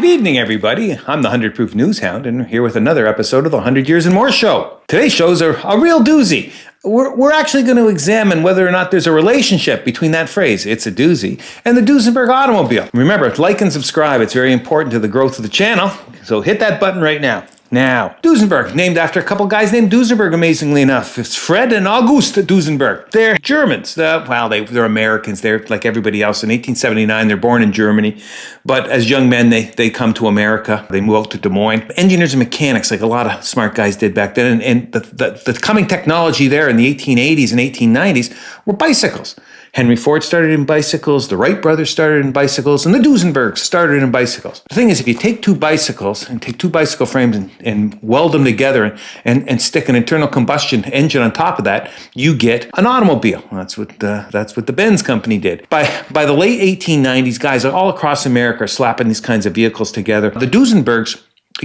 Good evening, everybody. I'm the 100 Proof News Hound, and here with another episode of the 100 Years and More Show. Today's show's a real doozy. We're actually going to examine whether or not there's a relationship between that phrase, "it's a doozy," and the Duesenberg automobile. Remember, like and subscribe. It's very important to the growth of the channel, so hit that button right now. Now, Duesenberg, named after a couple guys named Duesenberg, amazingly enough. It's Fred and August Duesenberg. They're Germans. They're Americans. They're like everybody else. In 1879, they're born in Germany. But as young men, they come to America. They move out to Des Moines. Engineers and mechanics, like a lot of smart guys did back then. And the coming technology there in the 1880s and 1890s were bicycles. Henry Ford started in bicycles, the Wright brothers started in bicycles, and the Duesenbergs started in bicycles. The thing is, if you take two bicycles and take two bicycle frames and weld them together and stick an internal combustion engine on top of that, you get an automobile. That's what the Benz company did. By the late 1890s, guys all across America are slapping these kinds of vehicles together. The Duesenbergs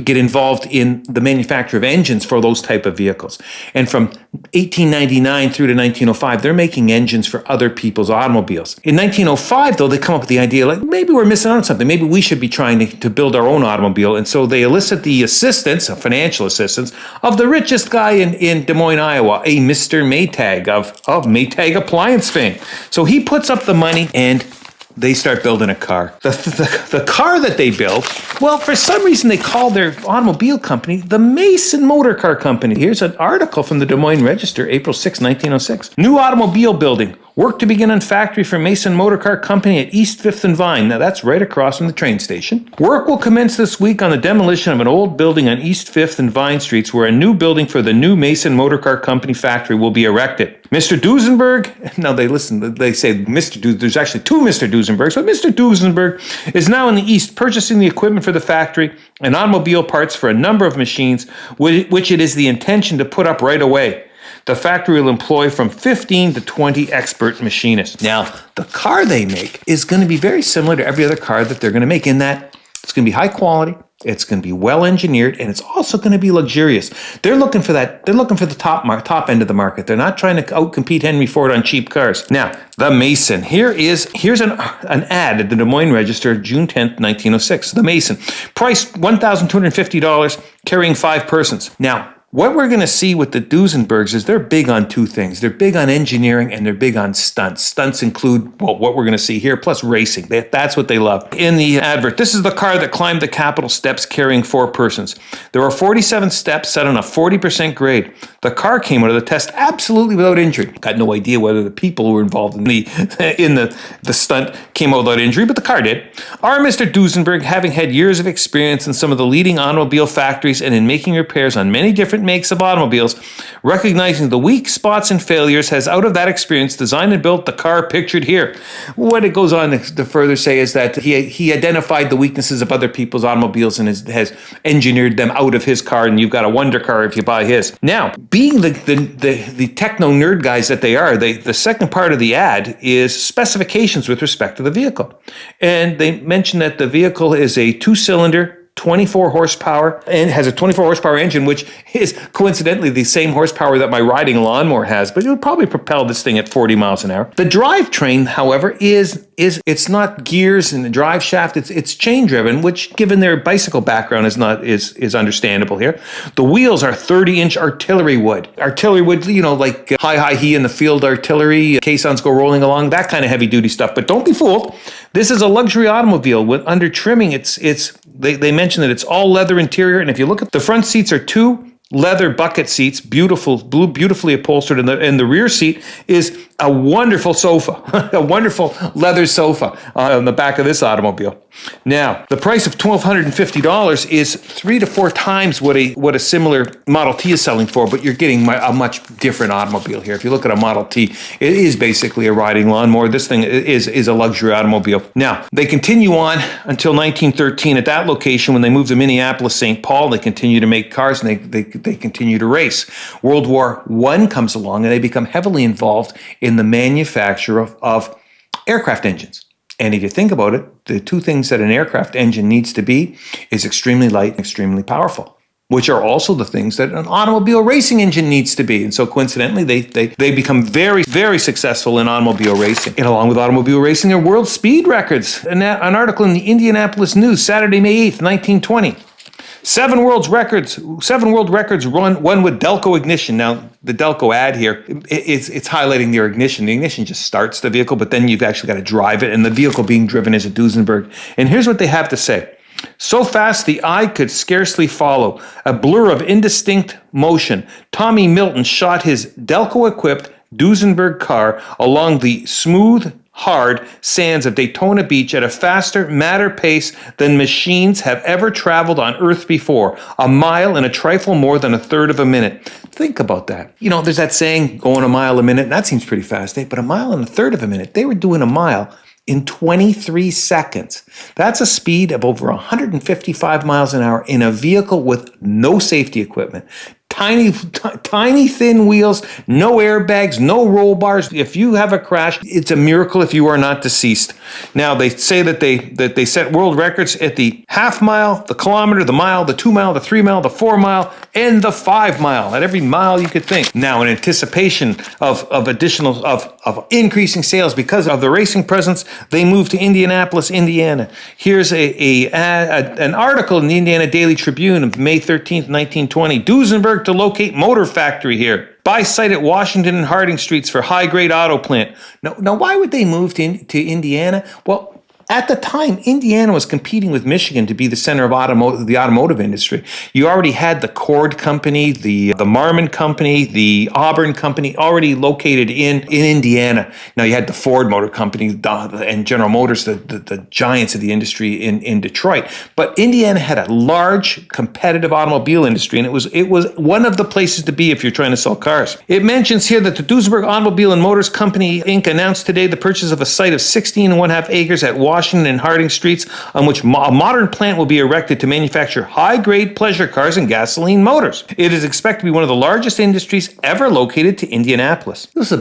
get involved in the manufacture of engines for those type of vehicles. And from 1899 through to 1905, they're making engines for other people's automobiles. In 1905, though, they come up with the idea, like, maybe we're missing out on something. Maybe we should be trying to build our own automobile. And so they elicit the assistance, financial assistance, of the richest guy in Des Moines, Iowa, a Mr. Maytag of Maytag appliance fame. So he puts up the money and they start building a car. The car that they build, well, for some reason they call their automobile company the Mason Motor Car Company. Here's an article from the Des Moines Register, April 6, 1906. New automobile building. Work to begin on factory for Mason Motor Car Company at East 5th and Vine. Now, that's right across from the train station. Work will commence this week on the demolition of an old building on East 5th and Vine Streets, where a new building for the new Mason Motor Car Company factory will be erected. Mr. Duesenberg, now they say there's actually two Mr. Duesenbergs, but Mr. Duesenberg is now in the East purchasing the equipment for the factory and automobile parts for a number of machines, which it is the intention to put up right away. The factory will employ from 15 to 20 expert machinists. Now, the car they make is going to be very similar to every other car that they're going to make, in that it's going to be high quality, it's going to be well engineered, and it's also going to be luxurious. They're looking for that. They're looking for the top end of the market. They're not trying to outcompete Henry Ford on cheap cars. Now, the Mason. Here's an ad at the Des Moines Register, June 10th, 1906. The Mason. Price $1,250, carrying 5 persons. Now, what we're going to see with the Duesenbergs is they're big on two things. They're big on engineering and they're big on stunts. Stunts include, well, what we're going to see here, plus racing. That's what they love. In the advert, this is the car that climbed the Capitol steps carrying 4 persons. There are 47 steps set on a 40% grade. The car came out of the test absolutely without injury. Got no idea whether the people who were involved in the stunt came out without injury, but the car did. Our Mr. Duesenberg, having had years of experience in some of the leading automobile factories and in making repairs on many different makes of automobiles, recognizing the weak spots and failures, has out of that experience designed and built the car pictured here. What it goes on to further say is that he identified the weaknesses of other people's automobiles and has engineered them out of his car, and you've got a wonder car if you buy his. Now, being the techno nerd guys that they are, the second part of the ad is specifications with respect to the vehicle. And they mention that the vehicle is a 2-cylinder, 24 horsepower, and has a 24 horsepower engine, which is coincidentally the same horsepower that my riding lawnmower has, but it would probably propel this thing at 40 miles an hour. The drivetrain, however, it's not gears and the drive shaft, it's chain driven, which given their bicycle background is understandable here. The wheels are 30-inch artillery wood. Artillery wood, like high in the field artillery, caissons go rolling along, that kind of heavy duty stuff. But don't be fooled. This is a luxury automobile with under trimming. They mention that it's all leather interior, and if you look at the front seats are 2 leather bucket seats, beautifully upholstered, and the rear seat is a wonderful sofa, a wonderful leather sofa on the back of this automobile. Now, the price of $1,250 is 3 to 4 times what a similar Model T is selling for, but you're getting a much different automobile here. If you look at a Model T, it is basically a riding lawnmower. This thing is a luxury automobile. Now, they continue on until 1913 at that location. When they moved to Minneapolis, St. Paul, they continue to make cars, and they continue to race. World War I comes along, and they become heavily involved in the manufacture of aircraft engines. And if you think about it, the two things that an aircraft engine needs to be is extremely light and extremely powerful. which are also the things that an automobile racing engine needs to be. And so coincidentally, they become very, very successful in automobile racing. And along with automobile racing, are world speed records. An article in the Indianapolis News, Saturday, May 8th, 1920. Seven world records run with Delco ignition. Now, the Delco ad here, it's highlighting their ignition. The ignition just starts the vehicle, but then you've actually got to drive it, and the vehicle being driven is a Duesenberg. And here's what they have to say. So fast the eye could scarcely follow, a blur of indistinct motion. Tommy Milton shot his Delco-equipped Duesenberg car along the smooth, hard sands of Daytona Beach at a faster, madder pace than machines have ever traveled on Earth before, a mile in a trifle more than a third of a minute. Think about that. You know, there's that saying, going a mile a minute, that seems pretty fast, but a mile in a third of a minute. They were doing a mile in 23 seconds. That's a speed of over 155 miles an hour in a vehicle with no safety equipment. Tiny, thin wheels, no airbags, no roll bars. If you have a crash, it's a miracle if you are not deceased. Now, they say that they set world records at the half mile, the kilometer, the mile, the 2 mile, the 3 mile, the 4 mile, and the 5 mile. At every mile you could think. Now, in anticipation of increasing sales because of the racing presence, they moved to Indianapolis, Indiana. Here's an article in the Indiana Daily Tribune of May 13th, 1920. Duesenberg to locate motor factory here. Buy site at Washington and Harding Streets for high-grade auto plant. Now, why would they move to Indiana? Well, at the time, Indiana was competing with Michigan to be the center of the automotive industry. You already had the Cord Company, the Marmon Company, the Auburn Company already located in Indiana. Now you had the Ford Motor Company and General Motors, the giants of the industry in Detroit. But Indiana had a large competitive automobile industry, and it was one of the places to be if you're trying to sell cars. It mentions here that the Duesenberg Automobile and Motors Company, Inc. announced today the purchase of a site of 16.5 acres at Washington and Harding Streets, on which a modern plant will be erected to manufacture high-grade pleasure cars and gasoline motors. It is expected to be one of the largest industries ever located to Indianapolis. This was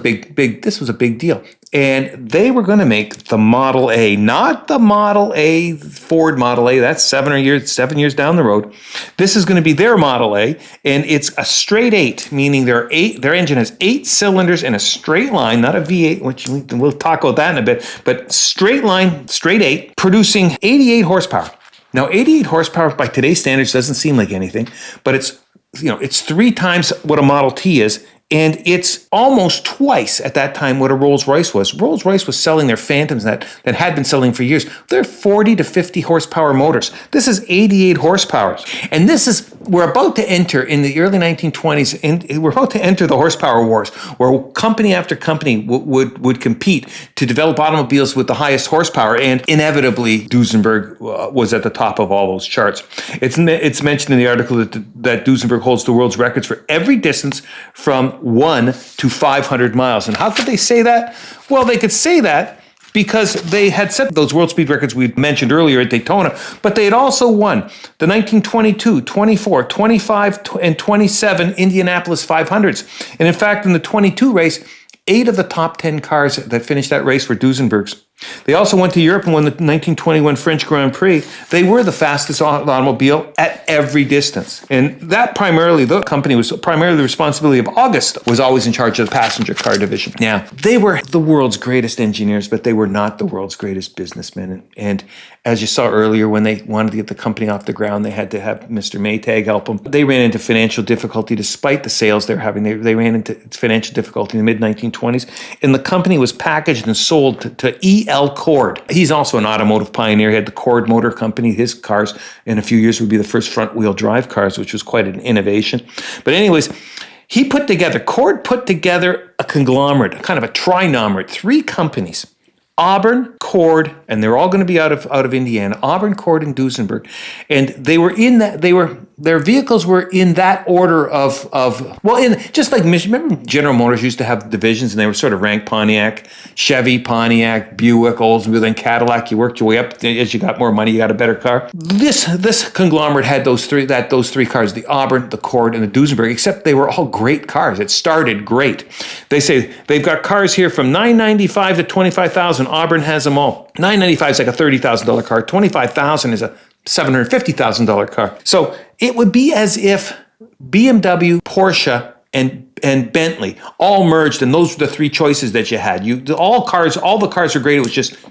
a big deal. And they were going to make the Model A, not the Model A, Ford Model A. That's 7 years down the road. This is going to be their Model A, and it's a straight 8, meaning their engine has 8 cylinders in a straight line, not a V8, which we'll talk about that in a bit, but straight line, straight 8, producing 88 horsepower. Now, 88 horsepower by today's standards doesn't seem like anything, but it's 3 times what a Model T is. And it's almost twice at that time what a Rolls-Royce was. Rolls-Royce was selling their Phantoms that had been selling for years. They're 40 to 50 horsepower motors. This is 88 horsepower. And we're about to enter in the early 1920s, and we're about to enter the horsepower wars, where company after company would compete to develop automobiles with the highest horsepower. And inevitably, Duesenberg was at the top of all those charts. It's mentioned in the article that Duesenberg holds the world's records for every distance from 1 to 500 miles. And how could they say that? Well, they could say that because they had set those world speed records we mentioned earlier at Daytona, but they had also won the 1922, 24, 25, and 27 Indianapolis 500s. And in fact, in the 22 race, 8 of the top 10 cars that finished that race were Duesenbergs. They also went to Europe and won the 1921 French Grand Prix. They were the fastest automobile at every distance. And the company was primarily the responsibility of August, was always in charge of the passenger car division. Now, they were the world's greatest engineers, but they were not the world's greatest businessmen. And as you saw earlier, when they wanted to get the company off the ground, they had to have Mr. Maytag help them. They ran into financial difficulty despite the sales they're having. They ran into financial difficulty in the mid-1920s. And the company was packaged and sold to E.L. Cord. He's also an automotive pioneer. He had the Cord Motor Company. His cars in a few years would be the first front-wheel drive cars, which was quite an innovation. But anyways, Cord put together a conglomerate, kind of a trinomvirate, 3 companies. Auburn, Cord, and they're all going to be out of Indiana. Auburn, Cord, and Duesenberg, and they were in that. Their vehicles were in that order just like remember General Motors used to have divisions, and they were sort of ranked Pontiac, Chevy, Pontiac, Buick, Oldsmobile, then Cadillac. You worked your way up as you got more money, you got a better car. This conglomerate had those three cars: the Auburn, the Cord, and the Duesenberg. Except they were all great cars. It started great. They say they've got cars here from $995 to $25,000. Auburn has them all. $995 is like a $30,000 car. $25,000 is a $750,000 car. So it would be as if BMW, Porsche, and Bentley all merged, and those were the three choices that you had. All the cars are great.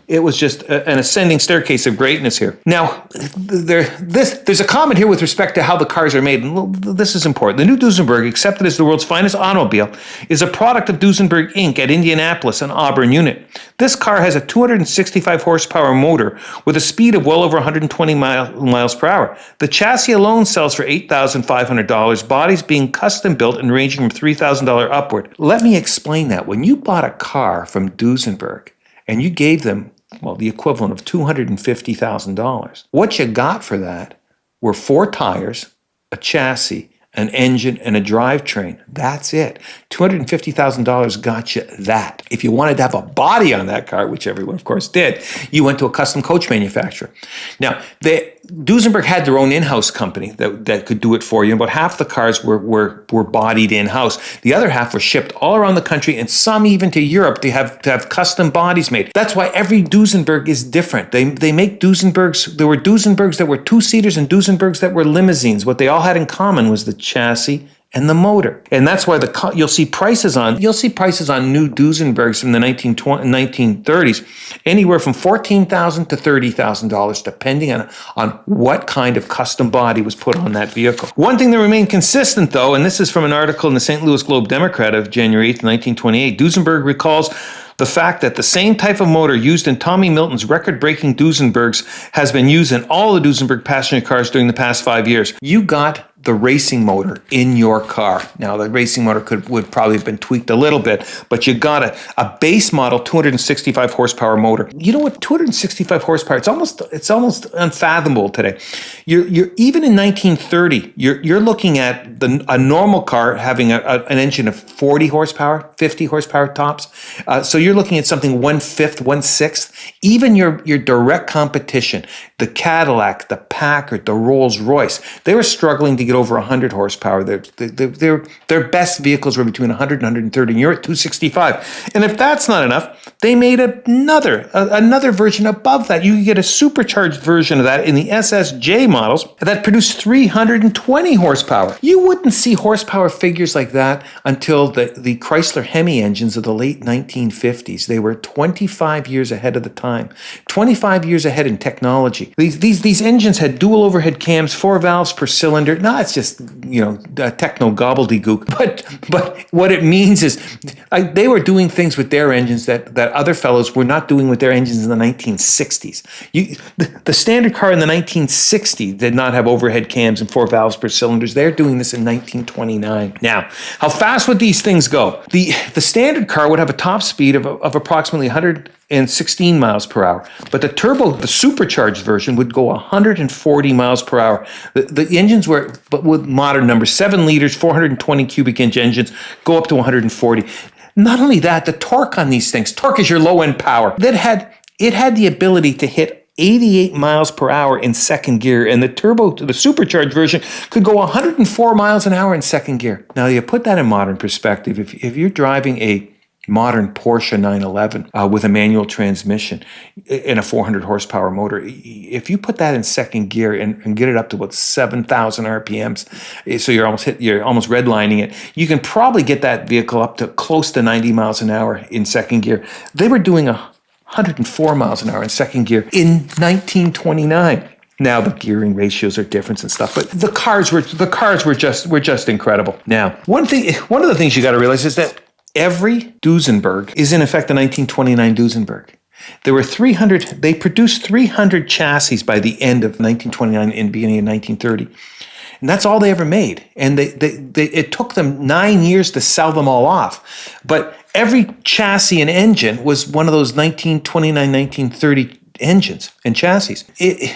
It was just an ascending staircase of greatness here. Now, there's a comment here with respect to how the cars are made. And this is important. The new Duesenberg, accepted as the world's finest automobile, is a product of Duesenberg Inc. at Indianapolis, an Auburn unit. This car has a 265 horsepower motor with a speed of well over 120 miles per hour. The chassis alone sells for $8,500, bodies being custom built and ranging from $3,000 upward. Let me explain that. When you bought a car from Duesenberg and you gave them, well, the equivalent of $250,000, what you got for that were 4 tires, a chassis, an engine, and a drivetrain. That's it. $250,000 got you that. If you wanted to have a body on that car, which everyone, of course, did, you went to a custom coach manufacturer. Now, Duesenberg had their own in-house company that could do it for you. About half the cars were bodied in-house. The other half were shipped all around the country, and some even to Europe to have custom bodies made. That's why every Duesenberg is different. They make Duesenbergs. There were Duesenbergs that were 2-seaters and Duesenbergs that were limousines. What they all had in common was the chassis and the motor. And that's why you'll see prices on new Duesenbergs from the 1930s anywhere from $14,000 to $30,000, depending on what kind of custom body was put on that vehicle. One thing that remained consistent, though, and this is from an article in the St. Louis Globe-Democrat of January 8th, 1928, Duesenberg recalls the fact that the same type of motor used in Tommy Milton's record-breaking Duesenbergs has been used in all the Duesenberg passenger cars during the past 5 years. You got the racing motor in your car. Now, the racing motor would probably have been tweaked a little bit, but you got a base model 265 horsepower motor. You know what? 265 horsepower. It's almost unfathomable today. You're even in 1930. You're looking at a normal car having an engine of 40 horsepower, 50 horsepower tops. So you're looking at something 1/5, 1/6. Even your direct competition, the Cadillac, the Packard, the Rolls Royce, they were struggling to get over 100 horsepower. Their best vehicles were between 100 and 130, and you're at 265. And if that's not enough, they made another version above that. You could get a supercharged version of that in the SSJ models that produced 320 horsepower. You wouldn't see horsepower figures like that until the Chrysler Hemi engines of the late 1950s. They were 25 years ahead of the time, 25 years ahead in technology. These engines had dual overhead cams, 4 valves per cylinder. No, it's just, techno gobbledygook. But what it means is they were doing things with their engines that other fellows were not doing with their engines in the 1960s. The standard car in the 1960s did not have overhead cams and 4 valves per cylinders. They're doing this in 1929. Now, how fast would these things go? The standard car would have a top speed of approximately 116 miles per hour, but the supercharged version would go 140 miles per hour. The engines were, but with modern numbers, 7 liters, 420 cubic inch engines, go up to 140. Not only that, the torque on these things, torque is your low end power. It had the ability to hit 88 miles per hour in second gear, and the supercharged version could go 104 miles an hour in second gear. Now, you put that in modern perspective. If you're driving a modern Porsche 911 with a manual transmission in a 400 horsepower motor, if you put that in second gear and get it up to about 7,000 RPMs, so you're almost redlining it, you can probably get that vehicle up to close to 90 miles an hour in second gear. They were doing 104 miles an hour in second gear in 1929. Now the gearing ratios are different and stuff, but the cars were just incredible. Now, one of the things you got to realize is that every Duesenberg is in effect a 1929 Duesenberg. They produced 300 chassis by the end of 1929 and beginning of 1930. And that's all they ever made. And it took them 9 years to sell them all off. But every chassis and engine was one of those 1929, 1930 engines and chassis.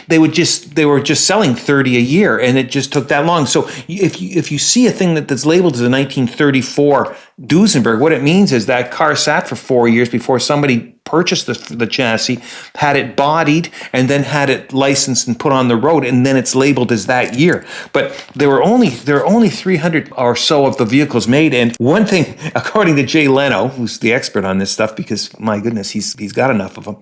They were just selling 30 a year, and it just took that long. So if you see a thing that's labeled as a 1934 Duesenberg, what it means is that car sat for 4 years before somebody purchased the chassis, had it bodied, and then had it licensed and put on the road, and then it's labeled as that year. But there are only 300 or so of the vehicles made. And one thing, according to Jay Leno, who's the expert on this stuff, because my goodness, he's got enough of them,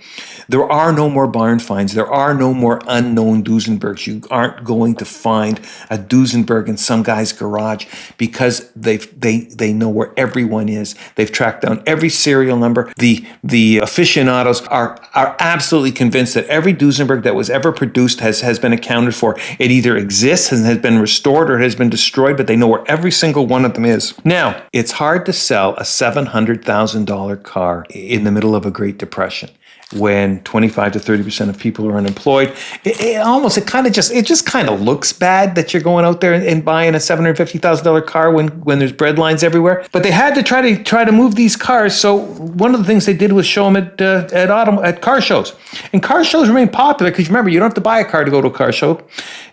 there are no more barn finds. There are no more unknown Duesenbergs. You aren't going to find a Duesenberg in some guy's garage because they know where everyone is. They've tracked down every serial number. The aficionados are absolutely convinced that every Duesenberg that was ever produced has been accounted for. It either exists and has been restored or it has been destroyed, but they know where every single one of them is. Now, it's hard to sell a $700,000 car in the middle of a Great Depression, when 25 to 30% of people are unemployed. It just kind of looks bad that you're going out there and buying a $750,000 car when there's bread lines everywhere. But they had to try to move these cars. So one of the things they did was show them at car shows. And car shows remain popular because remember, you don't have to buy a car to go to a car show.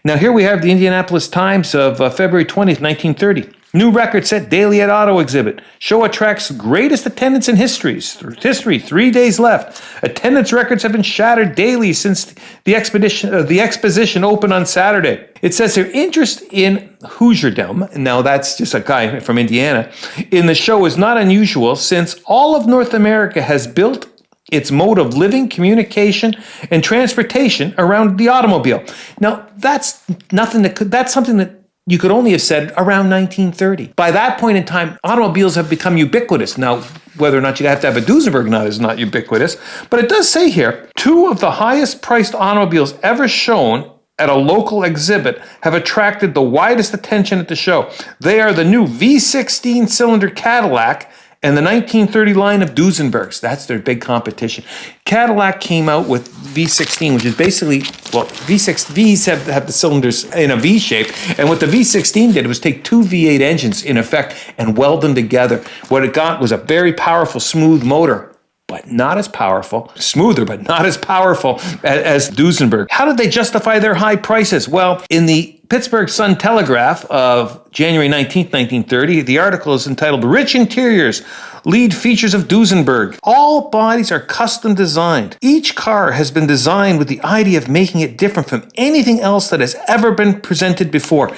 Now here we have the Indianapolis Times of February 20th, 1930. New record set daily at auto exhibit. Show attracts greatest attendance in history. 3 days left. Attendance records have been shattered daily since the exposition opened on Saturday. It says their interest in Hoosierdom, now that's just a guy from Indiana, in the show is not unusual since all of North America has built its mode of living, communication, and transportation around the automobile. Now, that's something that you could only have said around 1930. By that point in time, automobiles have become ubiquitous. Now, whether or not you have to have a Duesenberg now is not ubiquitous, but it does say here, 2 of the highest priced automobiles ever shown at a local exhibit have attracted the widest attention at the show. They are the new V16 cylinder Cadillac and the 1930 line of Duesenbergs. That's their big competition. Cadillac came out with V16, which is basically, well, Vs have the cylinders in a V shape, and what the V16 did was take 2 V8 engines, in effect, and weld them together. What it got was a very powerful, smooth motor, but not as powerful, smoother, but not as powerful as Duesenberg. How did they justify their high prices? Well, in the Pittsburgh Sun-Telegraph of January 19th, 1930, the article is entitled, Rich Interiors, Lead Features of Duesenberg. All bodies are custom designed. Each car has been designed with the idea of making it different from anything else that has ever been presented before.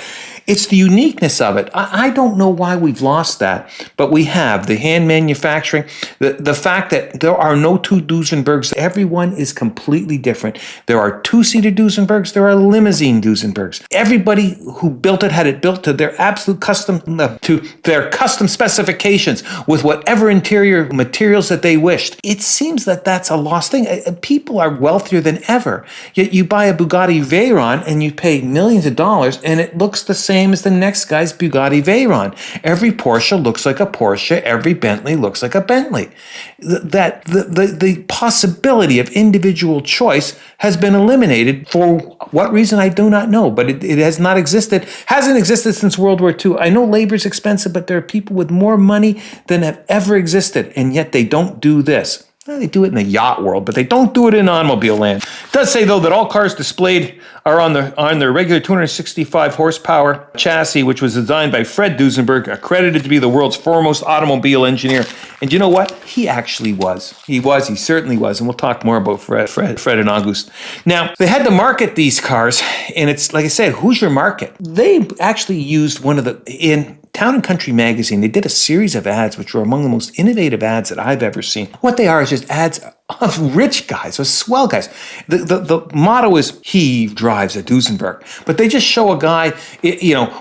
It's the uniqueness of it. I don't know why we've lost that, but we have. The hand manufacturing, the fact that there are no 2 Duesenbergs. Everyone is completely different. There are 2-seater Duesenbergs. There are limousine Duesenbergs. Everybody who built it had it built to their absolute custom specifications with whatever interior materials that they wished. It seems that that's a lost thing. People are wealthier than ever. Yet you buy a Bugatti Veyron and you pay millions of dollars and it looks the same as the next guy's Bugatti Veyron. Every Porsche looks like a Porsche. Every Bentley looks like a Bentley. The possibility of individual choice has been eliminated. For what reason, I do not know, but it has not existed, hasn't existed since World War II. I know labor's expensive, but there are people with more money than have ever existed, and yet they don't do this. Well, they do it in the yacht world, but they don't do it in automobile land. It does say, though, that all cars displayed are on their regular 265 horsepower chassis, which was designed by Fred Duesenberg, accredited to be the world's foremost automobile engineer. And you know what? He actually was. He certainly was. And we'll talk more about Fred and August. Now, they had to market these cars, and it's, like I said, who's your market? They actually used in Town and Country magazine, they did a series of ads which were among the most innovative ads that I've ever seen. What they are is just ads of rich guys, of swell guys. The motto is, he drives a Duesenberg. But they just show a guy,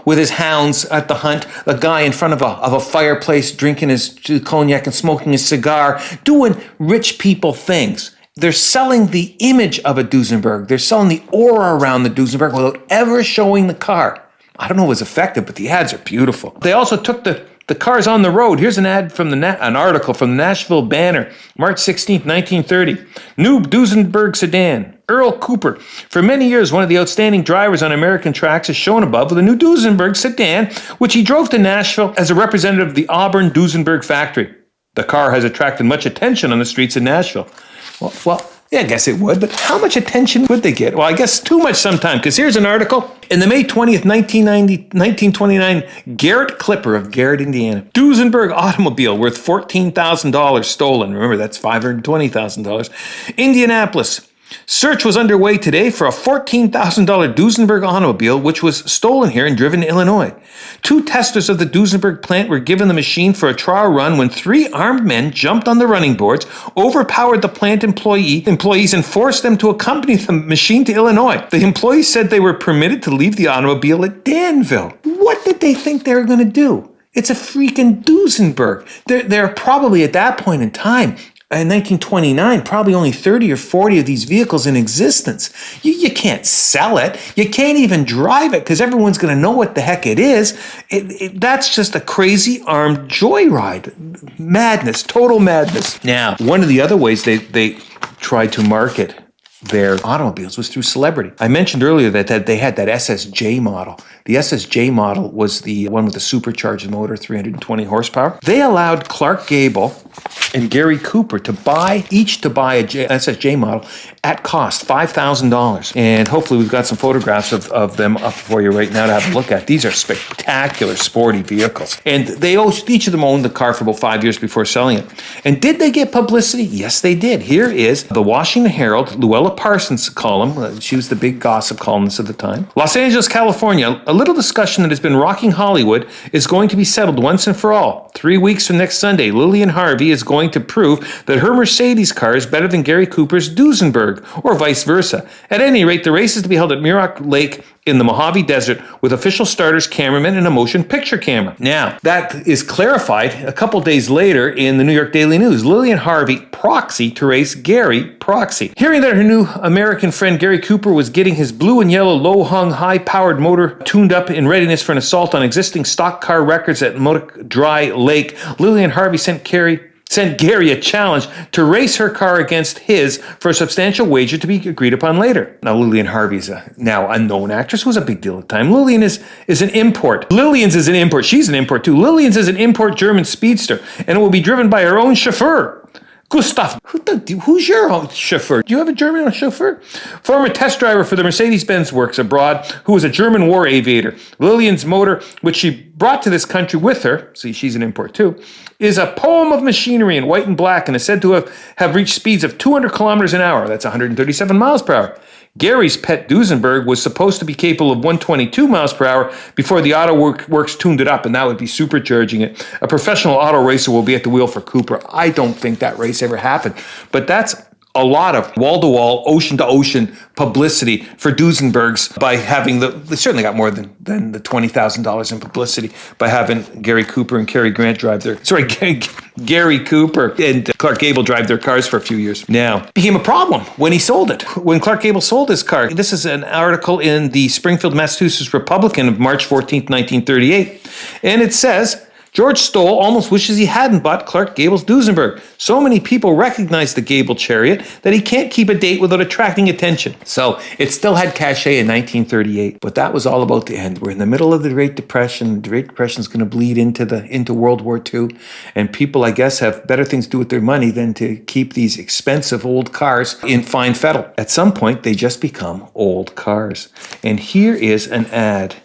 with his hounds at the hunt, a guy in front of a fireplace drinking his cognac and smoking his cigar, doing rich people things. They're selling the image of a Duesenberg. They're selling the aura around the Duesenberg without ever showing the car. I don't know if it was effective, but the ads are beautiful. They also took the cars on the road. Here's an ad from an article from the Nashville Banner, March 16th, 1930. New Duesenberg sedan, Earl Cooper. For many years, one of the outstanding drivers on American tracks is shown above with a new Duesenberg sedan, which he drove to Nashville as a representative of the Auburn Duesenberg factory. The car has attracted much attention on the streets of Nashville. Well, Yeah, I guess it would, but how much attention would they get? Well, I guess too much sometime, because here's an article. In the May 20th, 1929, Garrett Clipper of Garrett, Indiana. Duesenberg automobile worth $14,000 stolen. Remember, that's $520,000. Indianapolis. Search was underway today for a $14,000 Duesenberg automobile, which was stolen here and driven to Illinois. 2 testers of the Duesenberg plant were given the machine for a trial run when 3 armed men jumped on the running boards, overpowered the plant employees, and forced them to accompany the machine to Illinois. The employees said they were permitted to leave the automobile at Danville. What did they think they were going to do? It's a freaking Duesenberg. They're probably at that point in time, in 1929, probably only 30 or 40 of these vehicles in existence. You can't sell it. You can't even drive it because everyone's going to know what the heck it is. That's just a crazy armed joyride. Madness, total madness. Now, one of the other ways they tried to market their automobiles was through celebrity. I mentioned earlier that they had that SSJ model. The SSJ model was the one with the supercharged motor, 320 horsepower. They allowed Clark Gable and Gary Cooper to buy a SSJ model at cost, $5,000. And hopefully we've got some photographs of them up for you right now to have a look at. These are spectacular, sporty vehicles. And each of them owned the car for about 5 years before selling it. And did they get publicity? Yes, they did. Here is the Washington Herald, Luella Parsons column. She was the big gossip columnist at the time. Los Angeles, California. A little discussion that has been rocking Hollywood is going to be settled once and for all. 3 weeks from next Sunday, Lillian Harvey is going to prove that her Mercedes car is better than Gary Cooper's Duesenberg, or vice versa. At any rate, the race is to be held at Muroc Lake in the Mojave Desert with official starters, cameramen, and a motion picture camera. Now, that is clarified a couple days later in the New York Daily News. Lillian Harvey proxy to race Gary proxy. Hearing that her new American friend Gary Cooper was getting his blue and yellow low-hung, high-powered motor tuned up in readiness for an assault on existing stock car records at Modoc Dry Lake, Lillian Harvey sent Gary a challenge to race her car against his for a substantial wager to be agreed upon later. Now, Lillian Harvey is a now unknown actress, was a big deal at the time. Lillian is an import. Lillian's is an import. She's an import too. Lillian's is an import German speedster, and it will be driven by her own chauffeur. Gustav, who's your own chauffeur? Do you have a German chauffeur? Former test driver for the Mercedes-Benz Works abroad, who was a German war aviator. Lillian's motor, which she brought to this country with her, see, she's an import too, is a poem of machinery in white and black and is said to have reached speeds of 200 kilometers an hour. That's 137 miles per hour. Gary's pet Duesenberg was supposed to be capable of 122 miles per hour before the Auto Works tuned it up, and that would be supercharging it. A professional auto racer will be at the wheel for Cooper. I don't think that race ever happened, but that's a lot of wall-to-wall, ocean-to-ocean publicity for Duesenbergs by having they certainly got more than the $20,000 in publicity by having Gary Cooper and Gary Cooper and Clark Gable drive their cars for a few years. Now, it became a problem when he sold it. When Clark Gable sold his car, this is an article in the Springfield, Massachusetts Republican of March 14th, 1938, and it says, George Stoll almost wishes he hadn't bought Clark Gable's Duesenberg. So many people recognize the Gable chariot that he can't keep a date without attracting attention. So it still had cachet in 1938, but that was all about the end. We're in the middle of the Great Depression. The Great Depression is going to bleed into World War II, and people, I guess, have better things to do with their money than to keep these expensive old cars in fine fettle. At some point, they just become old cars. And here is an ad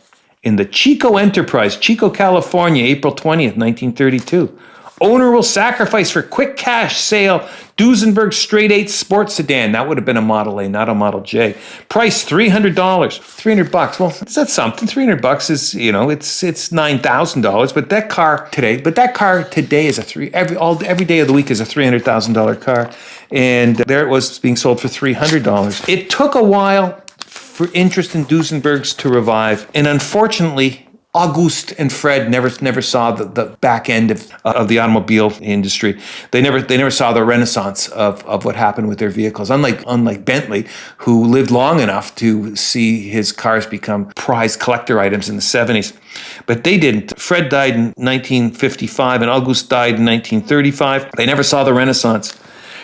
in the Chico Enterprise, Chico, California, April 20th, 1932. Owner will sacrifice for quick cash sale Duesenberg Straight 8 Sports Sedan. That would have been a Model A, not a Model J. Price $300. $300. Well, that's something. $300 is, it's $9,000. But that car today is every day of the week is a $300,000 car. And there it was being sold for $300. It took a while for interest in Duesenbergs to revive, and unfortunately, August and Fred never saw the back end of the automobile industry. They never saw the renaissance of what happened with their vehicles. Unlike Bentley, who lived long enough to see his cars become prized collector items in the 70s. But they didn't. Fred died in 1955 and August died in 1935. They never saw the renaissance.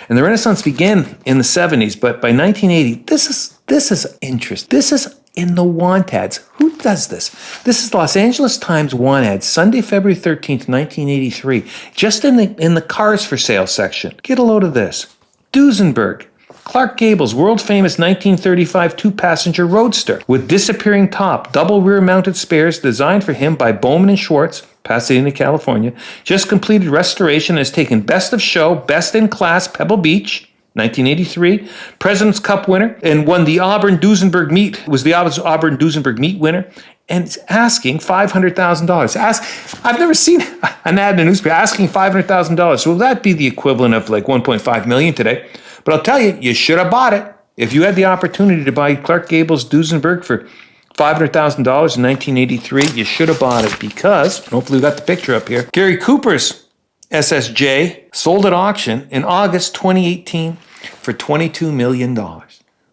And the Renaissance began in the 70s, but by 1980, this is interest. This is in the want ads. Who does this? This is Los Angeles Times want ad, Sunday, February 13th, 1983, just in the cars for sale section. Get a load of this. Duesenberg, Clark Gable's world-famous 1935 two-passenger Roadster with disappearing top, double rear-mounted spares designed for him by Bowman and Schwartz, Pasadena, California, just completed restoration and has taken Best of Show, Best in Class, Pebble Beach, 1983, President's Cup winner, and won the Auburn Duesenberg Meet, was the Auburn Duesenberg Meet winner, and it's asking $500,000. I've never seen an ad in a newspaper asking $500,000. So will that be the equivalent of like $1.5 million today? But I'll tell you, you should have bought it. If you had the opportunity to buy Clark Gable's Duesenberg for $500,000 in 1983, you should have bought it because, hopefully we got the picture up here, Gary Cooper's SSJ sold at auction in August 2018 for $22 million.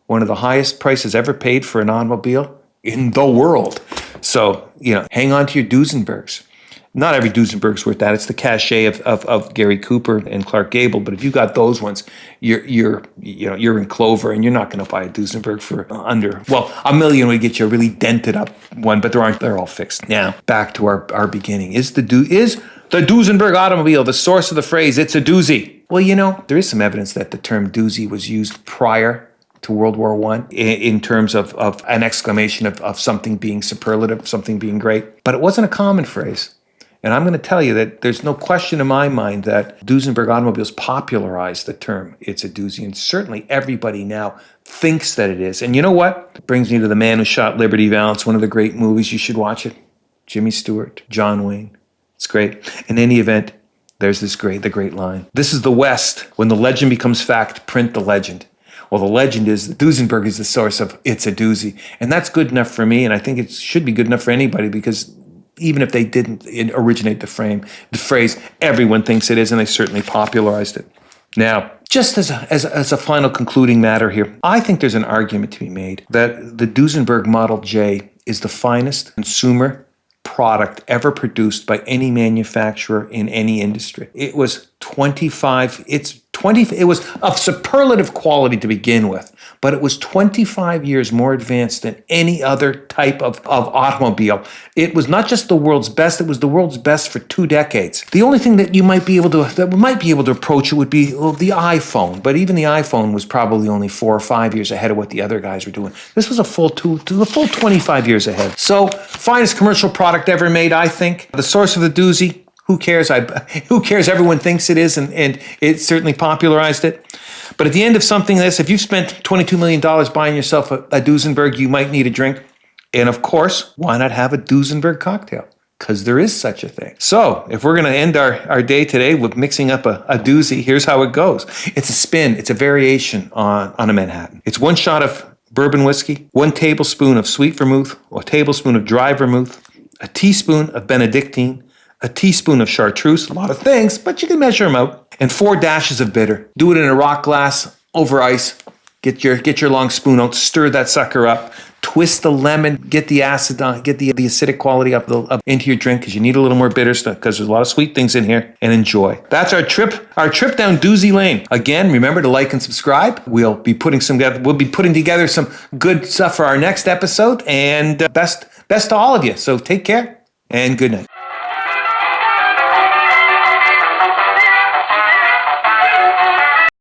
One of the highest prices ever paid for an automobile in the world. So, hang on to your Duesenbergs. Not every Duesenberg's worth that. It's the cachet of Gary Cooper and Clark Gable. But if you got those ones, you're in clover, and you're not going to buy a Duesenberg for under. Well, $1 million would get you a really dented up one, but they're all fixed. Now back to our beginning. Is the Duesenberg automobile the source of the phrase "it's a doozy"? Well, there is some evidence that the term doozy was used prior to World War I in terms of an exclamation of something being superlative, something being great. But it wasn't a common phrase. And I'm going to tell you that there's no question in my mind that Duesenberg Automobiles popularized the term "it's a doozy," and certainly everybody now thinks that it is. And you know what? It brings me to The Man Who Shot Liberty Valance, one of the great movies. You should watch it. Jimmy Stewart, John Wayne. It's great. In any event, there's the great line. This is the West. When the legend becomes fact, print the legend. Well, the legend is that Duesenberg is the source of "it's a doozy." And that's good enough for me, and I think it should be good enough for anybody, because even if they didn't originate the phrase, everyone thinks it is, and they certainly popularized it. Now, just as a final concluding matter here, I think there's an argument to be made that the Duesenberg Model J is the finest consumer product ever produced by any manufacturer in any industry. It was it was of superlative quality to begin with, but it was 25 years more advanced than any other type of automobile. It was not just the world's best, it was the world's best for 2 decades. The only thing that might be able to approach it would be the iPhone, but even the iPhone was probably only 4 or 5 years ahead of what the other guys were doing. This was a full 25 years ahead. So, finest commercial product ever made, I think. The source of the doozy, who cares? Who cares? Everyone thinks it is, and it certainly popularized it. But at the end of something like this, if you've spent $22 million buying yourself a Duesenberg, you might need a drink. And of course, why not have a Duesenberg cocktail? Because there is such a thing. So if we're going to end our day today with mixing up a doozy, here's how it goes. It's a spin. It's a variation on a Manhattan. It's 1 shot of bourbon whiskey, 1 tablespoon of sweet vermouth, a tablespoon of dry vermouth, a teaspoon of Benedictine, a teaspoon of chartreuse, a lot of things, but you can measure them out, and 4 dashes of bitter. Do it in a rock glass over ice. Get your long spoon out, stir that sucker up, twist the lemon, get the acid on, get the acidic quality up into your drink, because you need a little more bitter stuff, because there's a lot of sweet things in here, and enjoy. That's our trip down Doozy Lane. Again, remember to like and subscribe. We'll be putting together some good stuff for our next episode, and best to all of you. So take care and good night.